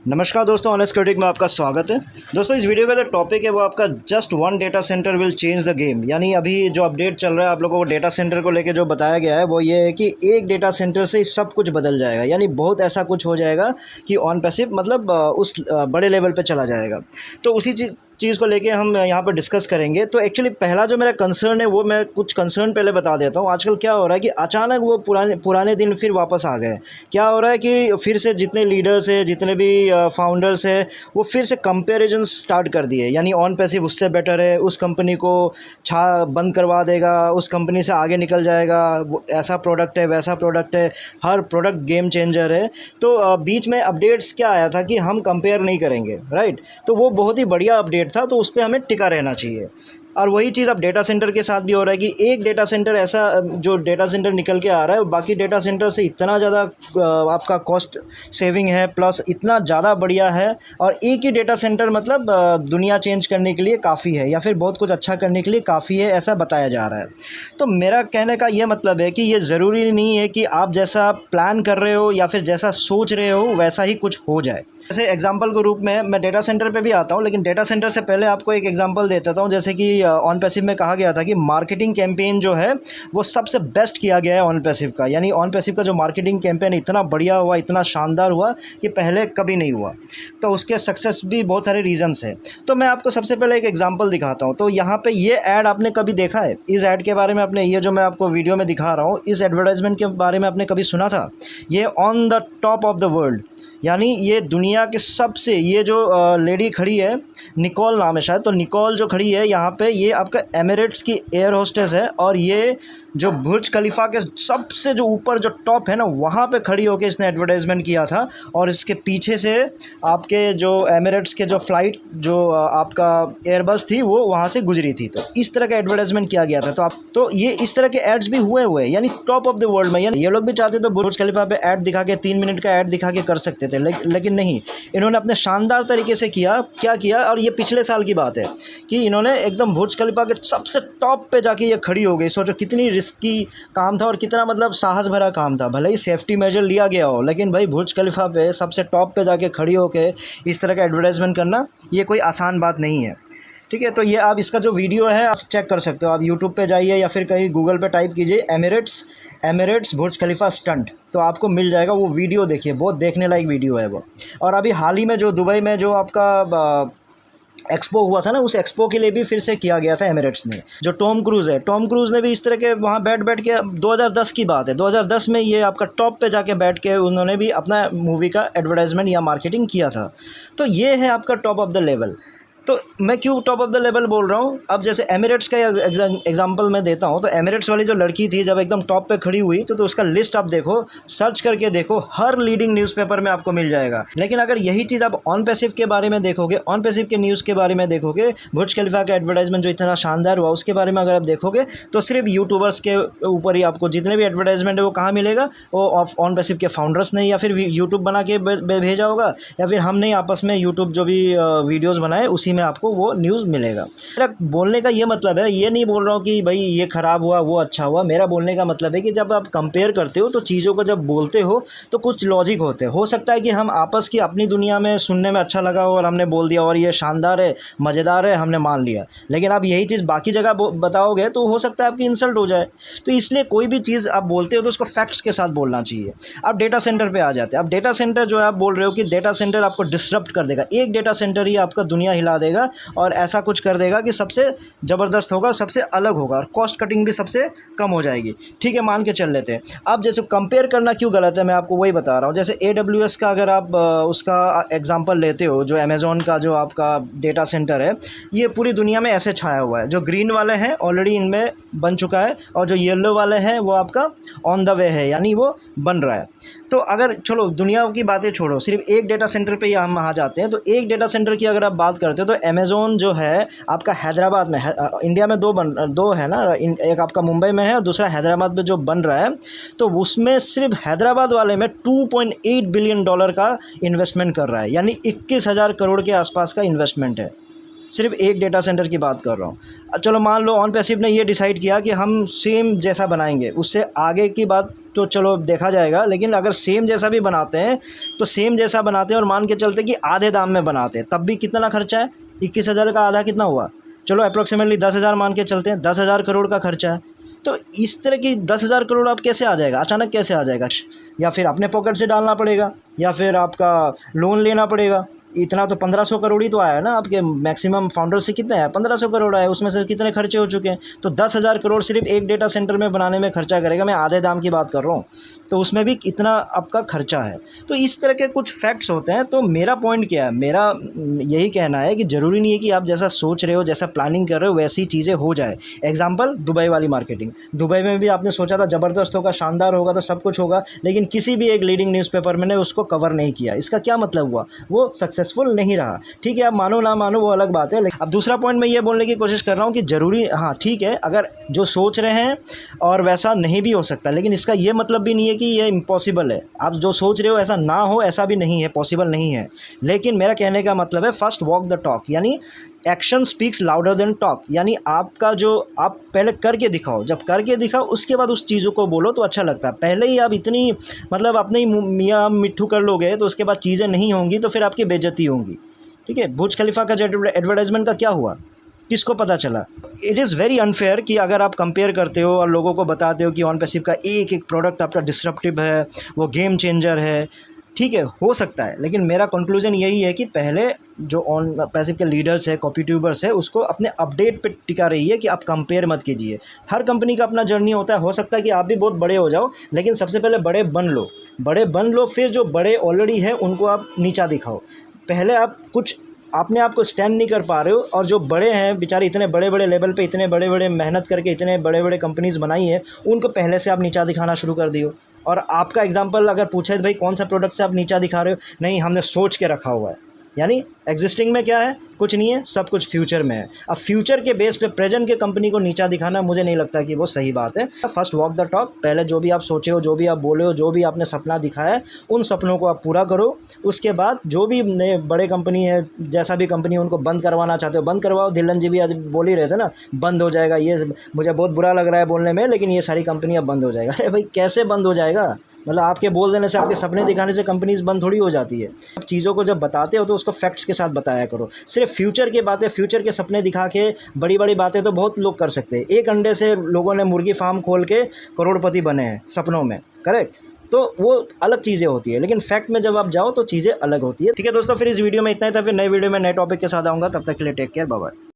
नमस्कार दोस्तों, honest critic में आपका स्वागत है। दोस्तों, इस वीडियो का जो टॉपिक है वो आपका just one data centre will change the game. यानी अभी जो अपडेट चल रहा है आप लोगों को डेटा सेंटर को लेकर जो बताया गया है वो ये है कि एक डेटा सेंटर से सब कुछ बदल जाएगा। यानी बहुत ऐसा कुछ हो जाएगा कि ऑन पैसिव मतलब उस बड़े लेवल पे चला जाएगा। तो उसी चीज़ को लेके हम यहाँ पर डिस्कस करेंगे। तो एक्चुअली पहला जो मेरा कंसर्न है वो मैं कुछ कंसर्न पहले बता देता हूँ। आजकल क्या हो रहा है कि अचानक वो पुराने दिन फिर वापस आ गए। क्या हो रहा है कि फिर से जितने लीडर्स है, जितने भी फाउंडर्स है, वो फिर से कंपैरिजन स्टार्ट कर दिए। यानी ऑन पैसिव उससे बेटर है, उस कंपनी को बंद करवा देगा, उस कंपनी से आगे निकल जाएगा, वो ऐसा प्रोडक्ट है, वैसा प्रोडक्ट है, हर प्रोडक्ट गेम चेंजर है। तो बीच में अपडेट्स क्या आया था कि हम कंपेयर नहीं करेंगे, राइट। तो वो बहुत ही बढ़िया अपडेट था, तो उस पर हमें टिका रहना चाहिए। और वही चीज़ अब डेटा सेंटर के साथ भी हो रहा है कि एक डेटा सेंटर ऐसा जो डेटा सेंटर निकल के आ रहा है बाकी डेटा सेंटर से इतना ज़्यादा आपका कॉस्ट सेविंग है, प्लस इतना ज़्यादा बढ़िया है। और एक ही डेटा सेंटर मतलब दुनिया चेंज करने के लिए काफ़ी है, या फिर बहुत कुछ अच्छा करने के लिए काफ़ी है, ऐसा बताया जा रहा है। तो मेरा कहने का ये मतलब है कि ये ज़रूरी नहीं है कि आप जैसा प्लान कर रहे हो या फिर जैसा सोच रहे हो वैसा ही कुछ हो जाए। जैसे एग्जांपल के रूप में मैं डेटा सेंटर पे भी आता हूँ, लेकिन डेटा सेंटर से पहले आपको एक एग्जांपल दे देता हूँ। जैसे कि ऑन पैसिव में कहा गया था कि मार्केटिंग कैंपेन जो है वो सबसे बेस्ट किया गया है ऑन पैसिव का। यानी ऑन पैसिव का जो मार्केटिंग कैंपेन इतना बढ़िया हुआ, इतना शानदार हुआ कि पहले कभी नहीं हुआ। तो उसके सक्सेस भी बहुत सारे रीजंस हैं। तो मैं आपको सबसे पहले एक एग्जांपल दिखाता हूँ। तो यहाँ पे ये ऐड आपने कभी देखा है? इस ऐड के बारे में आपने, ये जो मैं आपको वीडियो में दिखा रहा हूँ, इस एडवर्टाइजमेंट के बारे में आपने कभी सुना था? ये on the top of the world, यानी ये दुनिया के सबसे, ये जो लेडी खड़ी है, निकोल नाम है शायद, तो निकोल जो खड़ी है यहाँ पे, ये आपका एमिरेट्स की एयर होस्टेस है। और ये जो बुर्ज खलीफा के सबसे जो ऊपर जो टॉप है ना, वहाँ पे खड़ी होकर इसने एडवर्टाइजमेंट किया था। और इसके पीछे से आपके जो एमिरेट्स के जो फ़्लाइट जो आपका एयरबस थी वो वहाँ से गुजरी थी। तो इस तरह का एडवर्टाइजमेंट किया गया था। तो ये इस तरह के एड्स भी हुए यानी टॉप ऑफ द वर्ल्ड में। यानी ये लोग भी चाहते तो बुर्ज खलीफा पे ऐड दिखा के 3 मिनट का ऐड दिखा के कर सकते थे, लेकिन नहीं, इन्होंने अपने शानदार तरीके से क्या किया। और ये पिछले साल की बात है कि इन्होंने एकदम बुर्ज खलीफा के सबसे टॉप पे जाके ये खड़ी हो गई। सोचो कितनी रिस्की काम था और कितना मतलब साहस भरा काम था। भले ही सेफ्टी मेजर लिया गया हो, लेकिन भाई बुर्ज खलीफा पे सबसे टॉप पे जाके खड़ी होके इस तरह का एडवर्टाइजमेंट करना ये कोई आसान बात नहीं है, ठीक है। तो ये आप इसका जो वीडियो है आप चेक कर सकते हो। आप यूट्यूब पे जाइए या फिर कहीं गूगल पे टाइप कीजिए एमिरेट्स बुर्ज खलीफा स्टंट, तो आपको मिल जाएगा। वो वीडियो देखिए, बहुत देखने लायक वीडियो है वो। और अभी हाल ही में जो दुबई में जो आपका एक्सपो हुआ था ना, उस एक्सपो के लिए भी फिर से किया गया था एमिरेट्स ने। जो टॉम क्रूज़ ने भी इस तरह के वहाँ बैठ के, 2010 की बात है, 2010 में ये आपका टॉप पे जाके बैठ के उन्होंने भी अपना मूवी का एडवर्टाइजमेंट या मार्केटिंग किया था। तो ये है आपका टॉप ऑफ द लेवल। तो मैं क्यों टॉप ऑफ द लेवल बोल रहा हूँ? अब जैसे एमिरेट्स का एग्जांपल मैं देता हूँ। तो एमिरेट्स वाली जो लड़की थी जब एकदम टॉप पे खड़ी हुई तो उसका लिस्ट आप देखो, सर्च करके देखो, हर लीडिंग न्यूज़पेपर में आपको मिल जाएगा। लेकिन अगर यही चीज़ आप ऑन पैसिव के बारे में देखोगे, ऑन पैसिव के न्यूज़ के बारे में देखोगे, बुर्ज खलीफा का एडवर्टाइजमेंट जो इतना शानदार हुआ उसके बारे में अगर आप देखोगे, तो सिर्फ यूट्यूबर्स के ऊपर ही आपको जितने भी एडवर्टाइजमेंट है वो कहाँ मिलेगा? वो ऑन पैसिव के फाउंडर्स ने या फिर यूट्यूब बना के भेजा होगा, या फिर हमने आपस में यूट्यूब जो भी वीडियोज़ बनाए उसी में आपको वो न्यूज़ मिलेगा। मेरा बोलने का ये मतलब है, ये नहीं बोल रहा हूँ कि भाई ये ख़राब हुआ वो अच्छा हुआ। मेरा बोलने का मतलब है कि जब आप कंपेयर करते हो तो चीज़ों को जब बोलते हो तो कुछ लॉजिक होते हैं। हो सकता है कि हम आपस की अपनी दुनिया में सुनने में अच्छा लगा हो और हमने बोल दिया और ये शानदार है, मज़ेदार है, हमने मान लिया। लेकिन आप यही चीज़ बाकी जगह बताओगे तो हो सकता है आपकी इंसल्ट हो जाए। तो इसलिए कोई भी चीज़ आप बोलते हो तो उसको फैक्ट्स के साथ बोलना चाहिए। अब डेटा सेंटर पर आ जाते हैं। अब डेटा सेंटर जो है, आप बोल रहे हो कि डेटा सेंटर आपको डिसरप्ट कर देगा। एक डेटा सेंटर ही आपका दुनिया हिला देगा और ऐसा कुछ कर देगा कि सबसे ज़बरदस्त होगा, सबसे अलग होगा और कॉस्ट कटिंग भी सबसे कम हो जाएगी। ठीक है, मान के चल लेते हैं। अब जैसे कंपेयर करना क्यों गलत है, मैं आपको वही बता रहा हूँ। जैसे AWS का अगर आप उसका एग्जांपल लेते हो, जो अमेज़ॉन का जो आपका डेटा सेंटर है, ये पूरी दुनिया में ऐसे छाया हुआ है। जो ग्रीन वाले हैं ऑलरेडी इनमें बन चुका है, और जो येलो वाले हैं वो आपका ऑन द वे है, यानी वो बन रहा है। तो अगर चलो दुनिया की बातें छोड़ो, सिर्फ एक डेटा सेंटर पे ही हम आ जाते हैं। तो एक डेटा सेंटर की अगर आप बात करते हो तो अमेज़ॉन जो है आपका हैदराबाद में है। इंडिया में दो है ना, एक आपका मुंबई में है और दूसरा हैदराबाद में जो बन रहा है। तो उसमें सिर्फ हैदराबाद वाले में $2.8 बिलियन का इन्वेस्टमेंट कर रहा है, यानी 21,000 करोड़ के आसपास का इन्वेस्टमेंट है। सिर्फ एक डेटा सेंटर की बात कर रहा हूँ। चलो मान लो ऑन पैसिव ने ये डिसाइड किया कि हम सेम जैसा बनाएंगे, उससे आगे की बात तो चलो देखा जाएगा, लेकिन अगर सेम जैसा भी बनाते हैं तो सेम जैसा बनाते हैं और मान के चलते कि आधे दाम में बनाते हैं, तब भी कितना खर्चा है? 21,000 का आधा कितना हुआ? चलो अप्रॉक्सीमेटली 10,000 मान के चलते हैं, 10,000 करोड़ का खर्चा है। तो इस तरह की 10,000 करोड़ आप कैसे आ जाएगा, अचानक कैसे आ जाएगा? या फिर अपने पॉकेट से डालना पड़ेगा, या फिर आपका लोन लेना पड़ेगा। इतना तो 1500 करोड़ ही तो आया है ना आपके मैक्सिमम फाउंडर से, कितना है? 1500 करोड़ आया, उसमें से कितने खर्चे हो चुके हैं? तो 10,000 करोड़ सिर्फ एक डेटा सेंटर में बनाने में खर्चा करेगा। मैं आधे दाम की बात कर रहा हूँ, तो उसमें भी इतना आपका खर्चा है। तो इस तरह के कुछ फैक्ट्स होते हैं। तो मेरा पॉइंट क्या है, मेरा यही कहना है कि ज़रूरी नहीं है कि आप जैसा सोच रहे हो, जैसा प्लानिंग कर रहे हो, वैसी चीज़ें हो जाए। एग्जाम्पल दुबई वाली मार्केटिंग, दुबई में भी आपने सोचा था ज़बरदस्त होगा, शानदार होगा, तो सब कुछ होगा, लेकिन किसी भी एक लीडिंग न्यूज़पेपर में ने उसको कवर नहीं किया। इसका क्या मतलब हुआ? वो सक्सेसफुल नहीं रहा। ठीक है, आप मानो ना मानो वो अलग बात है। अब दूसरा पॉइंट मैं ये बोलने की कोशिश कर रहा हूँ कि ज़रूरी, हाँ ठीक है, अगर जो सोच रहे हैं और वैसा नहीं भी हो सकता, लेकिन इसका ये मतलब भी नहीं है कि ये इम्पॉसिबल है। आप जो सोच रहे हो ऐसा ना हो, ऐसा भी नहीं है, पॉसिबल नहीं है। लेकिन मेरा कहने का मतलब है फर्स्ट वॉक द टॉक, यानी action speaks louder than talk. यानी आपका जो, आप पहले करके दिखाओ, जब करके दिखाओ उसके बाद उस चीज़ों को बोलो तो अच्छा लगता है। पहले ही आप इतनी मतलब अपने ही मियाँ मिट्ठू कर लोगे तो उसके बाद चीज़ें नहीं होंगी, तो फिर आपकी बेइज्जती होंगी। ठीक है, बुर्ज खलीफा का जो एडवर्टाइजमेंट का क्या हुआ, किसको पता चला? इट इज़ वेरी अनफेयर कि अगर आप कंपेयर करते हो और लोगों को बताते हो कि ऑन पैसिव का एक एक प्रोडक्ट आपका डिसरप्टिव है, वो गेम चेंजर है। ठीक है, हो सकता है, लेकिन मेरा कंक्लूजन यही है कि पहले जो ऑन पैसिव के लीडर्स है, कॉपी ट्यूबर्स है, उसको अपने अपडेट पे टिका रही है कि आप कंपेयर मत कीजिए। हर कंपनी का अपना जर्नी होता है। हो सकता है कि आप भी बहुत बड़े हो जाओ, लेकिन सबसे पहले बड़े बन लो, बड़े बन लो, फिर जो बड़े ऑलरेडी है उनको आप नीचा दिखाओ। पहले आप कुछ अपने आप को स्टैंड नहीं कर पा रहे हो, और जो बड़े हैं बेचारे, इतने बड़े बड़े लेवल पे, इतने बड़े बड़े मेहनत करके इतने बड़े बड़े कंपनीज़ बनाई है, उनको पहले से आप नीचा दिखाना शुरू कर दियो। और आपका एग्जांपल अगर पूछे तो भाई कौन सा प्रोडक्ट से आप नीचा दिखा रहे हो, नहीं हमने सोच के रखा हुआ है। यानी एग्जिस्टिंग में क्या है? कुछ नहीं है, सब कुछ फ्यूचर में है। अब फ्यूचर के बेस पे प्रेजेंट के कंपनी को नीचा दिखाना मुझे नहीं लगता कि वो सही बात है। फर्स्ट वॉक द टॉक, पहले जो भी आप सोचे हो, जो भी आप बोले हो, जो भी आपने सपना दिखाया है, उन सपनों को आप पूरा करो। उसके बाद जो भी नए बड़े कंपनी है, जैसा भी कंपनी है, उनको बंद करवाना चाहते हो बंद करवाओ। धिल्लन जी भी आज बोल ही रहे थे ना, बंद हो जाएगा, ये मुझे बहुत बुरा लग रहा है बोलने में, लेकिन ये सारी कंपनियाँ बंद हो जाएगा। अरे भाई कैसे बंद हो जाएगा? मतलब आपके बोल देने से, आपके सपने दिखाने से कंपनीज बंद थोड़ी हो जाती है। अब चीज़ों को जब बताते हो तो उसको फैक्ट्स के साथ बताया करो। सिर्फ फ्यूचर की बातें, फ्यूचर के सपने दिखा के बड़ी बड़ी बातें तो बहुत लोग कर सकते हैं। एक अंडे से लोगों ने मुर्गी फार्म खोल के करोड़पति बने हैं सपनों में, करेक्ट? तो वो अलग चीज़ें होती है, लेकिन फैक्ट में जब आप जाओ तो चीज़ें अलग होती है। ठीक है दोस्तों, फिर इस वीडियो में इतना ही था। फिर नए वीडियो में नए टॉपिक के साथ आऊँगा, तब तक के लिए टेक केयर, बाय बाय।